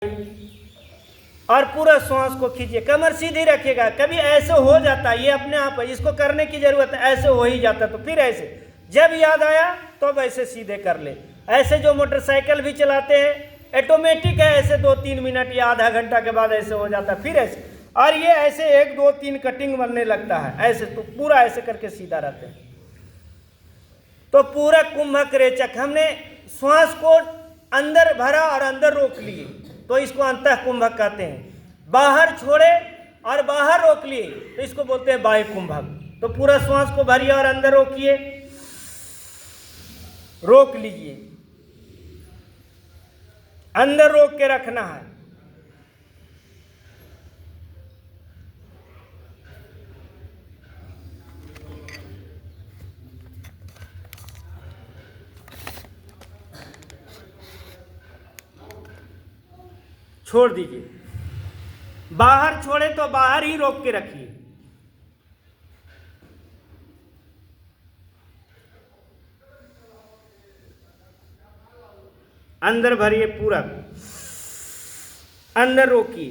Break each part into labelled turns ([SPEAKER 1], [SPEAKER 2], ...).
[SPEAKER 1] और पूरा श्वास को खींचिए, कमर सीधी रखिएगा। कभी ऐसे हो जाता है, ये अपने आप है, इसको करने की जरूरत है, ऐसे हो ही जाता, तो फिर ऐसे जब याद आया तो ऐसे सीधे कर ले। ऐसे जो मोटरसाइकिल भी चलाते हैं ऑटोमेटिक है, ऐसे 2-3 मिनट या आधा घंटा के बाद ऐसे हो जाता है, फिर ऐसे, और ये ऐसे 1-2-3 कटिंग बनने लगता है ऐसे, तो पूरा ऐसे करके सीधा रहते हैं। तो पूरा कुंभक रेचक हमने श्वास को अंदर भरा और अंदर रोक लिए, तो इसको अंतः कुंभक कहते हैं। बाहर छोड़े और बाहर रोक लिए तो इसको बोलते हैं बाह्य कुंभक। तो पूरा श्वास को भरिए और अंदर रोकिए, रोक लीजिए, अंदर रोक के रखना है। छोड़ दीजिए, बाहर छोड़े तो बाहर ही रोक के रखिए। अंदर भरिए पूरा, अंदर रोकिए,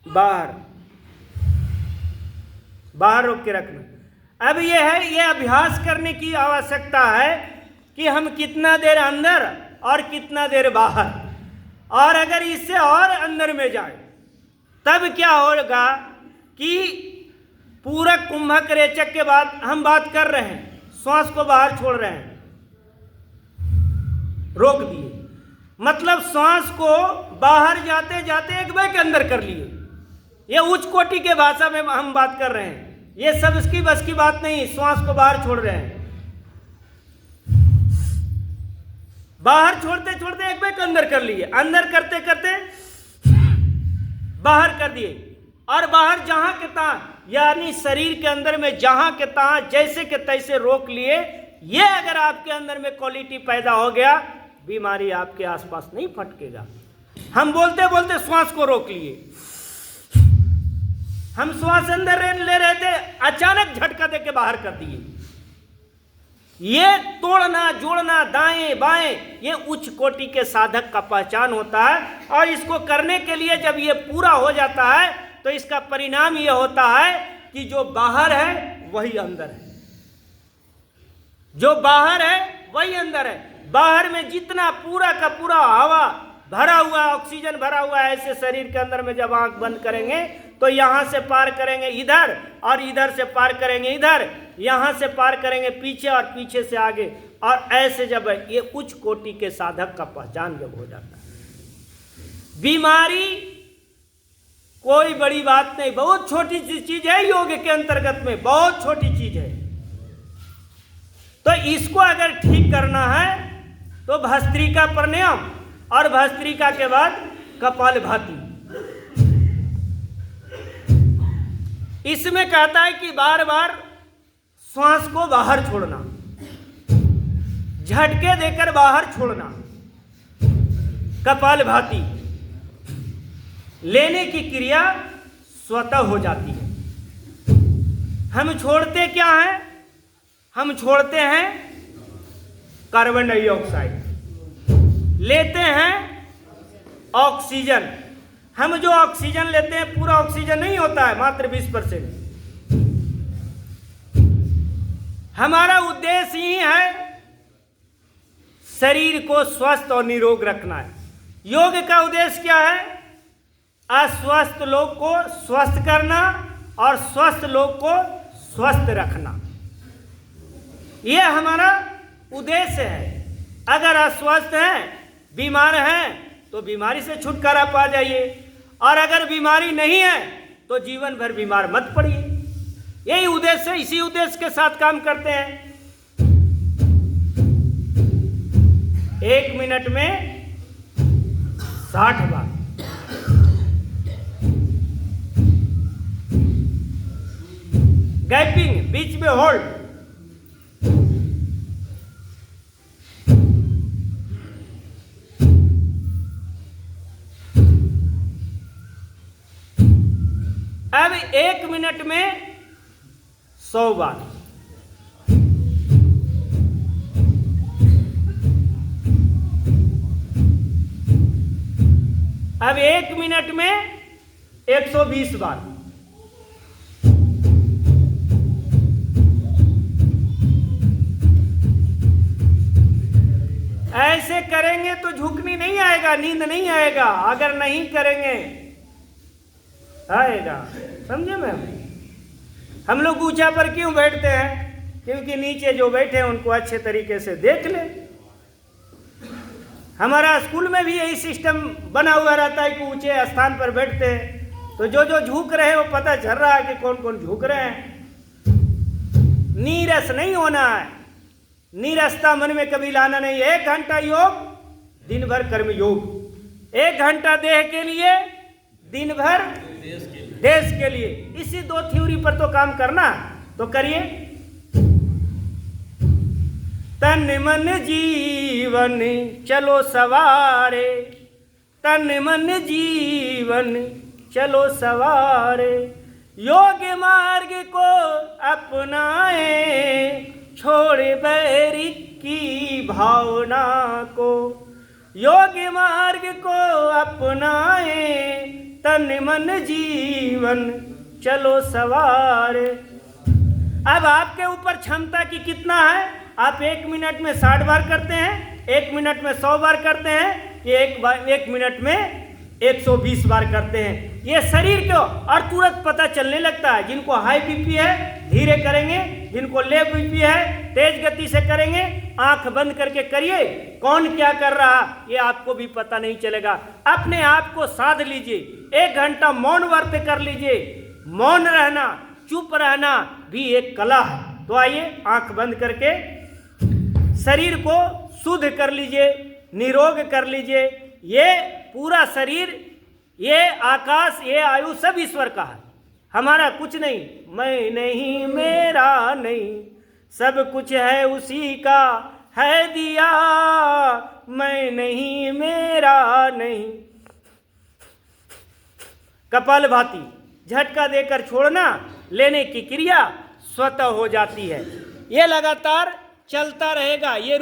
[SPEAKER 1] बाहर बाहर रोक के रखना। अब ये है, ये अभ्यास करने की आवश्यकता है कि हम कितना देर अंदर और कितना देर बाहर, और अगर इससे और अंदर में जाए तब क्या होगा कि पूरा कुंभक रेचक के बाद हम बात कर रहे हैं, श्वास को बाहर छोड़ रहे हैं, रोक दिए, मतलब श्वास को बाहर जाते जाते एक बैग अंदर कर लिए। ये उच्च कोटि के भाषा में हम बात कर रहे हैं, ये सब इसकी बस की बात नहीं। श्वास को बाहर छोड़ रहे हैं, बाहर छोड़ते छोड़ते एक बैग अंदर कर लिए, अंदर करते करते बाहर कर दिए, और बाहर जहां के तहां, यानी शरीर के अंदर में जहां के तहां जैसे के तैसे रोक लिए। ये अगर आपके अंदर में क्वालिटी पैदा हो गया, बीमारी आपके आसपास नहीं फटकेगा। हम बोलते बोलते श्वास को रोक लिए, हम श्वास अंदर ले रहे थे, अचानक झटका दे के बाहर कर दिए। ये तोड़ना जोड़ना दाएं बाएं, ये उच्च कोटि के साधक का पहचान होता है। और इसको करने के लिए जब ये पूरा हो जाता है तो इसका परिणाम ये होता है कि जो बाहर है वही अंदर है, जो बाहर है वही अंदर है। बाहर में जितना पूरा का पूरा हवा भरा हुआ, ऑक्सीजन भरा हुआ है, ऐसे शरीर के अंदर में जब आंख बंद करेंगे तो यहां से पार करेंगे इधर, और इधर से पार करेंगे इधर, यहां से पार करेंगे पीछे, और पीछे से आगे, और ऐसे जब ये उच्च कोटि के साधक का पहचान जब हो जाता है। बीमारी कोई बड़ी बात नहीं, बहुत छोटी सी चीज है, योग के अंतर्गत में बहुत छोटी चीज है। तो इसको अगर ठीक करना है तो भस्त्रिका प्राणायाम, और भस्त्रिका के बाद कपालभाति। इसमें कहता है कि बार बार श्वास को बाहर छोड़ना, झटके देकर बाहर छोड़ना, कपालभाति। लेने की क्रिया स्वतः हो जाती है। हम छोड़ते क्या हैं? हम छोड़ते हैं कार्बन डाइऑक्साइड, लेते हैं ऑक्सीजन। हम जो ऑक्सीजन लेते हैं पूरा ऑक्सीजन नहीं होता है, मात्र 20%। हमारा उद्देश्य ही है शरीर को स्वस्थ और निरोग रखना है। योग का उद्देश्य क्या है? अस्वस्थ लोग को स्वस्थ करना और स्वस्थ लोग को स्वस्थ रखना, यह हमारा उद्देश्य है। अगर अस्वस्थ हैं, बीमार हैं, तो बीमारी से छुटकारा पा जाइए, और अगर बीमारी नहीं है तो जीवन भर बीमार मत पड़िए। यही उद्देश्य है, इसी उद्देश्य के साथ काम करते हैं। 1 मिनट में 60 बार। गैपिंग, बीच में होल्ड। अब 1 मिनट में 100 बार। अब 1 मिनट में 120 बार। ऐसे करेंगे तो झुकनी नहीं आएगा, नींद नहीं आएगा। अगर नहीं करेंगे आएगा। समझे मैम? हम लोग ऊंचा पर क्यों बैठते हैं? क्योंकि नीचे जो बैठे हैं उनको अच्छे तरीके से देख ले। हमारा स्कूल में भी यही सिस्टम बना हुआ रहता है कि ऊंचे स्थान पर बैठते हैं, तो जो जो झुक रहे हैं वो पता चल रहा है कि कौन कौन झुक रहे हैं। नीरस नहीं होना है, नीरसता मन में कभी लाना नहीं। 1 घंटा योग, दिन भर कर्म योग। 1 घंटा देह के लिए, दिन भर देश के लिए। इसी 2 थ्योरी पर तो काम करना, तो करिए। तन मन जीवन चलो सवारे, तन मन जीवन चलो सवारे, योग मार्ग को अपनाए, छोड़ बैरी की भावना को। योग मार्ग को अपनाए, तन मन जीवन चलो सवारे। अब आपके ऊपर क्षमता की कितना है। आप 1 मिनट में 60 बार करते हैं, 1 मिनट में 100 बार करते हैं, ये 1 मिनट में 120 बार करते हैं। ये शरीर को और तुरंत पता चलने लगता है। जिनको हाई बीपी है धीरे करेंगे, जिनको लो बीपी है तेज गति से करेंगे। आंख बंद करके करिए, कौन क्या कर रहा ये आपको भी पता नहीं चलेगा। अपने आप को साध लीजिए। 1 घंटा मौन व्रत कर लीजिए। मौन रहना, चुप रहना भी एक कला है। तो आइए आंख बंद करके शरीर को शुद्ध कर लीजिए, निरोग कर लीजिए। ये पूरा शरीर, ये आकाश, ये आयु सब ईश्वर का है, हमारा कुछ नहीं। मैं नहीं, मेरा नहीं, सब कुछ है उसी का है दिया। मैं नहीं, मेरा नहीं। कपालभाति झटका देकर छोड़ना, लेने की क्रिया स्वतः हो जाती है। ये लगातार चलता रहेगा। ये